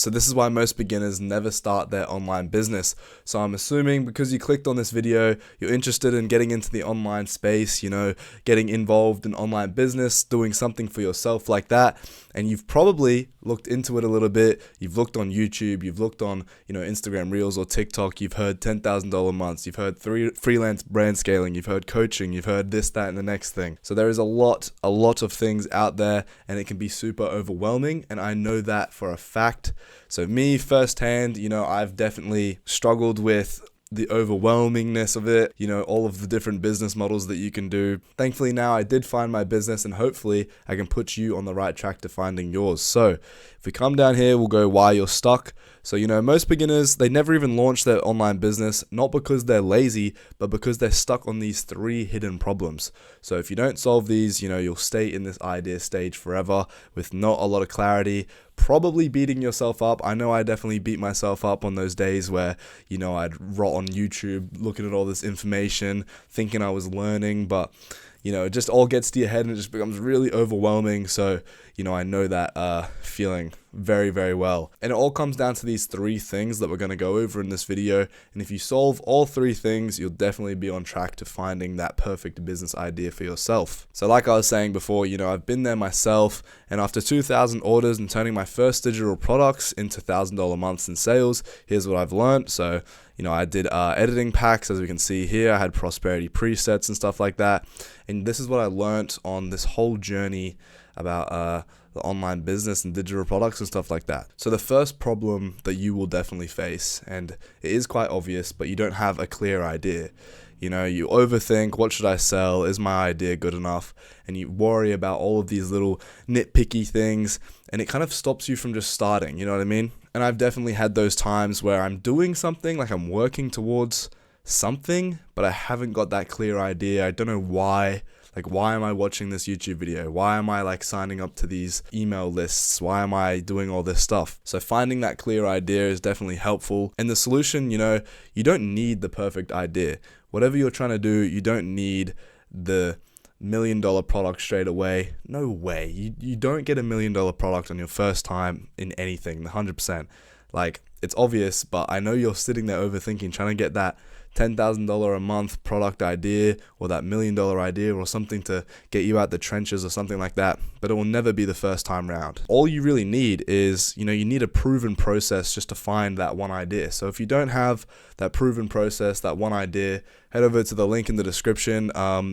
So this is why most beginners never start their online business. So I'm assuming because you clicked on this video, you're interested in getting into the online space, getting involved in online business, doing something for yourself like that. And you've probably looked into it a little bit. You've looked on YouTube, you've looked on, Instagram Reels or TikTok. You've heard $10,000 months. You've heard freelance brand scaling. You've heard coaching. You've heard this, that, and the next thing. So there is a lot of things out there, and it can be super overwhelming. And I know that for a fact. So me firsthand, I've definitely struggled with the overwhelmingness of it, all of the different business models that you can do. Thankfully now I did find my business, and hopefully I can put you on the right track to finding yours. So if we come down here, we'll go why you're stuck. So, most beginners, they never even launch their online business, not because they're lazy, but because they're stuck on these 3 hidden problems. So if you don't solve these, you'll stay in this idea stage forever with not a lot of clarity, probably beating yourself up. I know I definitely beat myself up on those days where, I'd rot on YouTube looking at all this information, thinking I was learning, but it just all gets to your head and it just becomes really overwhelming. So, I know that feeling very, very well. And it all comes down to these 3 things that we're going to go over in this video. And if you solve all 3 things, you'll definitely be on track to finding that perfect business idea for yourself. So like I was saying before, I've been there myself, and after 2,000 orders and turning my first digital products into $1,000 months in sales, here's what I've learned. So, I did editing packs, as we can see here. I had prosperity presets and stuff like that. And this is what I learned on this whole journey about the online business and digital products and stuff like that. So the first problem that you will definitely face, and it is quite obvious, but you don't have a clear idea. You overthink, what should I sell? Is my idea good enough? And you worry about all of these little nitpicky things, and it kind of stops you from just starting, you know what I mean? And I've definitely had those times where I'm doing something, like I'm working towards something, but I haven't got that clear idea. I don't know why. Like, why am I watching this YouTube video? Why am I signing up to these email lists? Why am I doing all this stuff? So finding that clear idea is definitely helpful. And the solution, you don't need the perfect idea. Whatever you're trying to do, you don't need the $1 million product straight away. No way. You don't get $1 million product on your first time in anything, 100%. It's obvious, but I know you're sitting there overthinking, trying to get that $10,000 a month product idea or that $1 million idea or something to get you out the trenches or something like that, but it will never be the first time round. All you really need is, you need a proven process just to find that one idea. So if you don't have that proven process, that one idea, head over to the link in the description.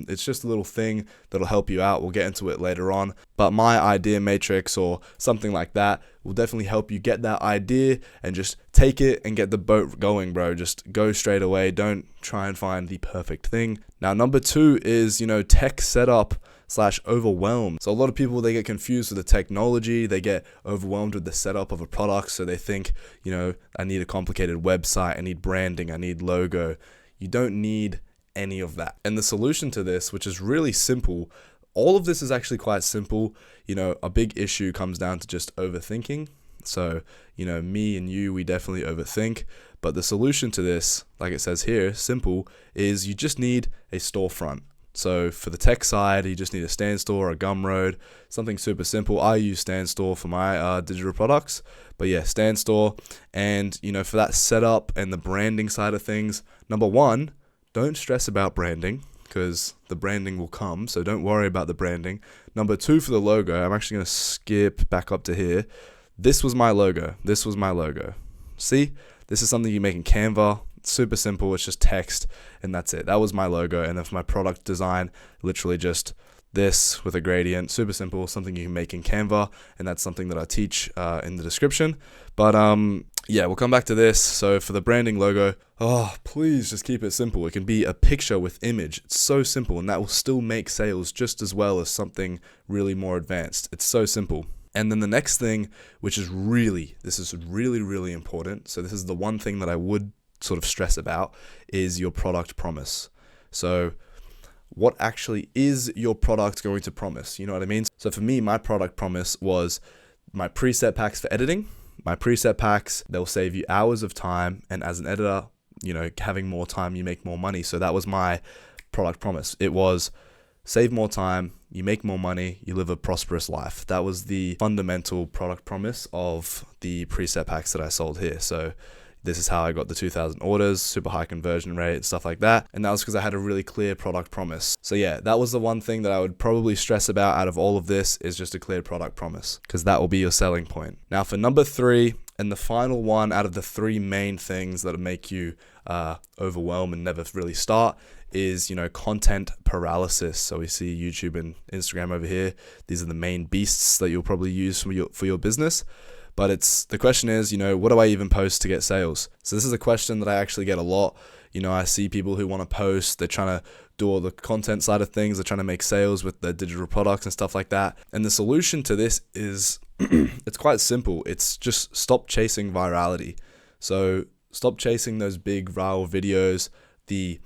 It's just a little thing that'll help you out. We'll get into it later on, but my idea matrix or something like that will definitely help you get that idea and just take it and get the boat going, bro. Just go straight away. Don't try and find the perfect thing. Now, number 2 is, tech setup / overwhelm. So a lot of people, they get confused with the technology. They get overwhelmed with the setup of a product. So they think, I need a complicated website. I need branding. I need logo. You don't need any of that. And the solution to this, which is really simple, all of this is actually quite simple. A big issue comes down to just overthinking. So, me and you, we definitely overthink. But the solution to this, like it says here, simple, is you just need a storefront. So for the tech side, you just need a Stand Store or a Gumroad, something super simple. I use Stand Store for my digital products, but yeah, Stand Store. And, for that setup and the branding side of things, number 1, don't stress about branding, because the branding will come, so don't worry about the branding. Number 2, for the logo, I'm actually going to skip back up to here. This was my logo. See, this is something you make in Canva. It's super simple. It's just text, and that's it. That was my logo. And then for my product design, literally just this with a gradient. Super simple, something you can make in Canva, and that's something that I teach in the description. But yeah, we'll come back to this. So for the branding logo, please just keep it simple. It can be a picture with image. It's so simple, and that will still make sales just as well as something really more advanced. It's so simple. And then the next thing, which is really important. So this is the one thing that I would sort of stress about, is your product promise. So what actually is your product going to promise? You know what I mean? So for me, my product promise was my preset packs for editing. My preset packs, they'll save you hours of time. And as an editor, having more time, you make more money. So that was my product promise. It was save more time, you make more money, you live a prosperous life. That was the fundamental product promise of the preset packs that I sold here. So this is how I got the 2,000 orders, super high conversion rate, stuff like that. And that was because I had a really clear product promise. So yeah, that was the one thing that I would probably stress about out of all of this, is just a clear product promise, because that will be your selling point. Now for number 3, and the final one out of the 3 main things that make you overwhelm and never really start, is, content paralysis. So we see YouTube and Instagram over here. These are the main beasts that you'll probably use for your business. But the question is, what do I even post to get sales? So this is a question that I actually get a lot. I see people who want to post, they're trying to do all the content side of things, they're trying to make sales with their digital products and stuff like that. And the solution to this is, it's quite simple. It's just stop chasing virality. So stop chasing those big viral videos, the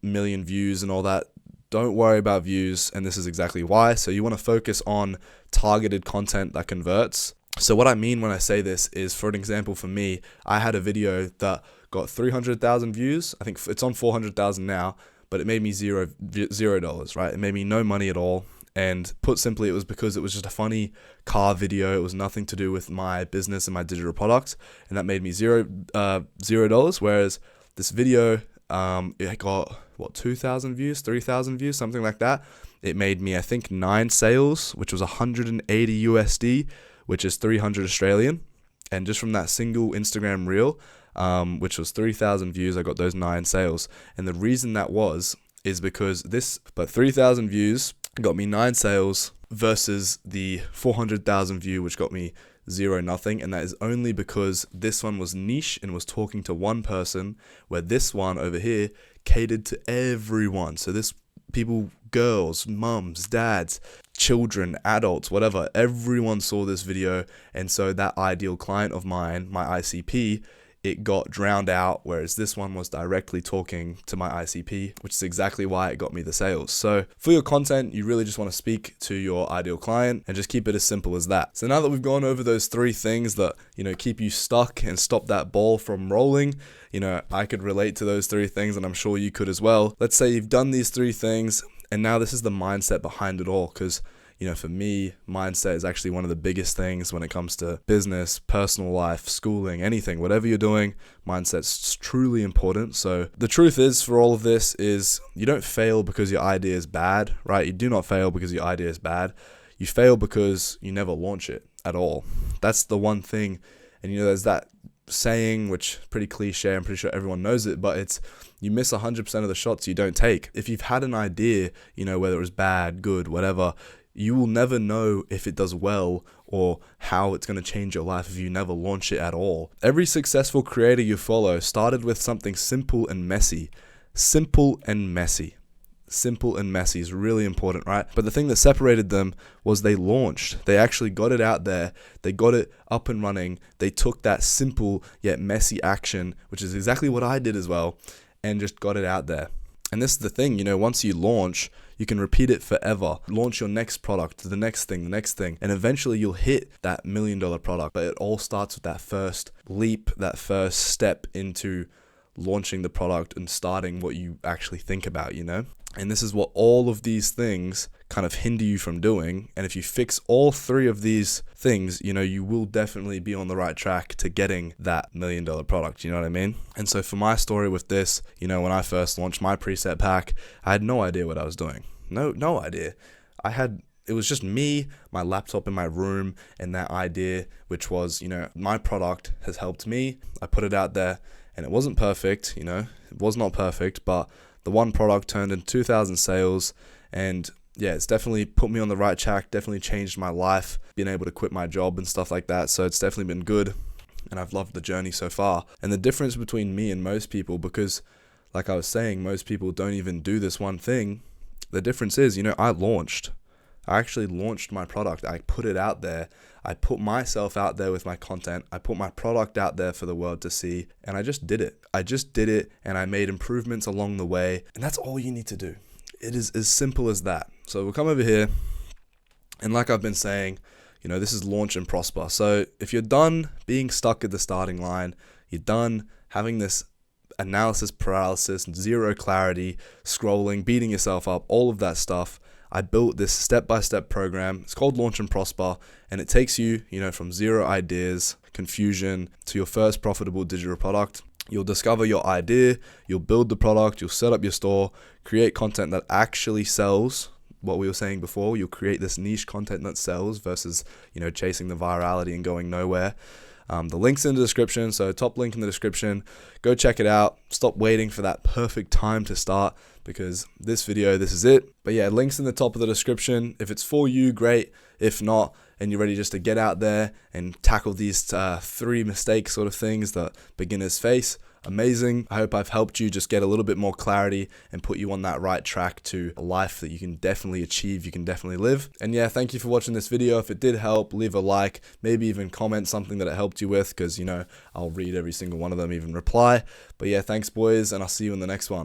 million views and all that. Don't worry about views, and this is exactly why. So you want to focus on targeted content that converts. So what I mean when I say this is, for an example, for me, I had a video that got 300,000 views. I think it's on 400,000 now, but it made me $0, right? It made me no money at all. And put simply, it was because it was just a funny car video. It was nothing to do with my business and my digital products, and that made me $0. Whereas this video, it got 2,000 views, 3,000 views, something like that. It made me, I think, 9 sales, which was 180 USD, which is 300 Australian. And just from that single Instagram reel, which was 3,000 views, I got those 9 sales. And the reason that is because 3,000 views got me 9 sales versus the 400,000 view, which got me 0 nothing. And that is only because this one was niche and was talking to one person, where this one over here catered to everyone. So this people, girls, mums, dads, children, adults, whatever, everyone saw this video. And so that ideal client of mine, my ICP, it got drowned out, whereas this one was directly talking to my ICP, which is exactly why it got me the sales. So for your content, you really just want to speak to your ideal client and just keep it as simple as that. So now that we've gone over those 3 things that, keep you stuck and stop that ball from rolling, I could relate to those 3 things, and I'm sure you could as well. Let's say you've done these 3 things, and now this is the mindset behind it all, because for me, mindset is actually one of the biggest things when it comes to business, personal life, schooling, anything, whatever you're doing, mindset's truly important. So the truth is, for all of this, is you don't fail because your idea is bad, right? You do not fail because your idea is bad. You fail because you never launch it at all. That's the one thing. And there's that saying, which is pretty cliche, I'm pretty sure everyone knows it, but it's, you miss 100% of the shots you don't take. If you've had an idea, whether it was bad, good, whatever, you will never know if it does well or how it's going to change your life if you never launch it at all. Every successful creator you follow started with something simple and messy. Simple and messy. Simple and messy is really important, right? But the thing that separated them was they launched. They actually got it out there. They got it up and running. They took that simple yet messy action, which is exactly what I did as well, and just got it out there. And this is the thing, once you launch, you can repeat it forever. Launch your next product, the next thing, and eventually you'll hit that $1 million product. But it all starts with that first leap, that first step into launching the product and starting what you actually think about, And this is what all of these things kind of hinder you from doing. And if you fix all 3 of these things, you will definitely be on the right track to getting that $1 million product. You know what I mean? And so for my story with this, when I first launched my preset pack, I had no idea what I was doing. No idea. It was just me, my laptop in my room, and that idea, which was, my product has helped me. I put it out there, and it wasn't perfect, it was not perfect, but the one product turned into 2,000 sales, and yeah, it's definitely put me on the right track, definitely changed my life, being able to quit my job and stuff like that. So it's definitely been good, and I've loved the journey so far. And the difference between me and most people, because like I was saying, most people don't even do this one thing. The difference is, I launched. I actually launched my product. I put it out there. I put myself out there with my content. I put my product out there for the world to see, and I just did it. And I made improvements along the way, and that's all you need to do. It is as simple as that. So we'll come over here, and like I've been saying, this is launch and prosper. So if you're done being stuck at the starting line, you're done having this analysis paralysis, zero clarity, scrolling, beating yourself up, all of that stuff. I built this step-by-step program. It's called Launch and Prosper, and it takes you, from zero ideas, confusion, to your first profitable digital product. You'll discover your idea, you'll build the product, you'll set up your store, create content that actually sells. What we were saying before, you'll create this niche content that sells versus, chasing the virality and going nowhere. The link's in the description, so top link in the description. Go check it out. Stop waiting for that perfect time to start, because this is it. But yeah, links in the top of the description. If it's for you, great. If not, and you're ready just to get out there and tackle these 3 mistakes sort of things that beginners face, amazing. I hope I've helped you just get a little bit more clarity and put you on that right track to a life that you can definitely achieve, you can definitely live. And yeah, thank you for watching this video. If it did help, leave a like, maybe even comment something that it helped you with, because I'll read every single one of them, even reply. But yeah, thanks boys, and I'll see you in the next one.